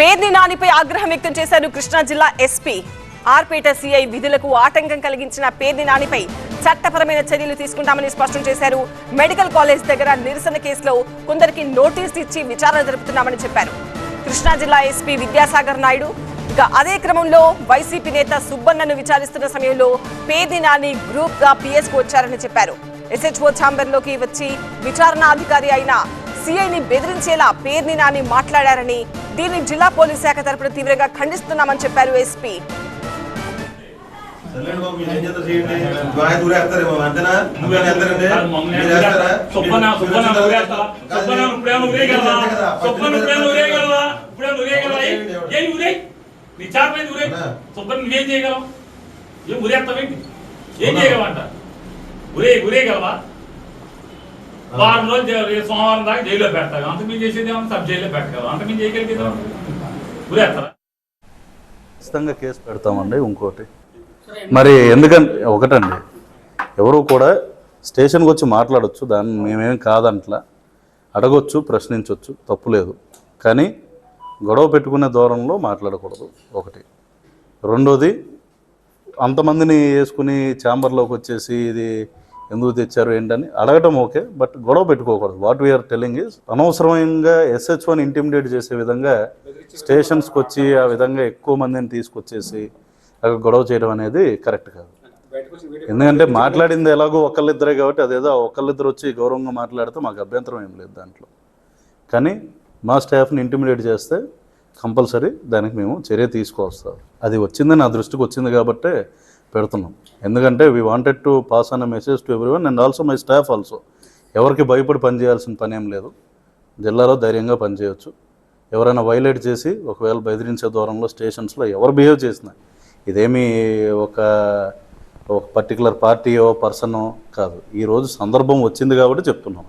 పేర్ని నానిపై ఆగ్రహం వ్యక్తం చేశారు కృష్ణా జిల్లా ఎస్పీ. ఆర్పేట సీఐ విధులకు ఆటంకం కలిగించిన పేర్ని నానిపై చట్టపరమైన చర్యలు తీసుకుంటామని స్పష్టం చేశారు. మెడికల్ కాలేజ్ దగ్గర నిరసన కేసులో కొందరికి నోటీస్ ఇచ్చి విచారణ జరుపుతున్నామని చెప్పారు. కృష్ణా జిల్లా ఎస్పీ విద్యాసాగర్ నాయుడు ఇక అదే క్రమంలో వైసీపీ నేత సుబ్బన్నను విచారిస్తున్న సమయంలో పేర్ని నాని గ్రూప్ గా పిఎస్ కు వచ్చారని చెప్పారు. ఎస్హెచ్ఓ ఛాంబర్ లోకి వచ్చి విచారణ అధికారి అయిన సీఐని బెదిరించేలా పేర్ని నాని మాట్లాడారని, దీన్ని జిల్లా పోలీస్ శాఖ తరపున తీవ్రంగా ఖండిస్తున్నామని చెప్పారు ఎస్పీ. వారం రోజులు సోమవారం దాకా జైల్లో పెడతారు. అంత మీరు చేసేది సబ్ జైల్లో పెట్టగలరు. అంత మీరు చేయగలిగేది ఉరేస్తారా? ఖచ్చితంగా కేసు పెడతామండి. ఇంకోటి మరి ఎందుకంటే ఒకటండి, ఎవరు కూడా స్టేషన్కి వచ్చి మాట్లాడవచ్చు, దాన్ని మేమేం కాదంట్లా, అడగొచ్చు, ప్రశ్నించవచ్చు, తప్పులేదు. కానీ గొడవ పెట్టుకునే దూరంలో మాట్లాడకూడదు ఒకటి. రెండోది, అంతమందిని వేసుకుని ఛాంబర్లోకి వచ్చేసి ఇది ఎందుకు తెచ్చారు ఏంటని అడగటం ఓకే, బట్ గొడవ పెట్టుకోకూడదు. వాట్ వీఆర్ టెల్లింగ్ ఈజ్ అనవసరంగా ఎస్హెచ్ఓని ఇంటిమిడేట్ చేసే విధంగా స్టేషన్స్కి వచ్చి ఆ విధంగా ఎక్కువ మందిని తీసుకొచ్చేసి అక్కడ గొడవ చేయడం అనేది కరెక్ట్ కాదు. ఎందుకంటే మాట్లాడింది ఎలాగో ఒకళ్ళిద్దరే కాబట్టి అదేదో ఒకళ్ళిద్దరు వచ్చి గౌరవంగా మాట్లాడితే మాకు అభ్యంతరం ఏం లేదు దాంట్లో. కానీ మా స్టాఫ్ని ఇంటిమిడేట్ చేస్తే కంపల్సరీ దానికి మేము చర్య తీసుకొస్తాం. అది వచ్చింది, నా దృష్టికి వచ్చింది కాబట్టే పెడుతున్నాం. ఎందుకంటే we wanted to pass on a message to everyone and also my staff also. ఎవరికి భయపడి పనిచేయాల్సిన పని ఏం లేదు. జిల్లాలో ధైర్యంగా పనిచేయవచ్చు. ఎవరైనా వైలేట్ చేసి ఒకవేళ బెదిరించే దూరంలో స్టేషన్స్లో ఎవరు బిహేవ్ చేసినా, ఇదేమీ ఒక పర్టికులర్ పార్టీయో పర్సనో కాదు. ఈరోజు సందర్భం వచ్చింది కాబట్టి చెప్తున్నాం.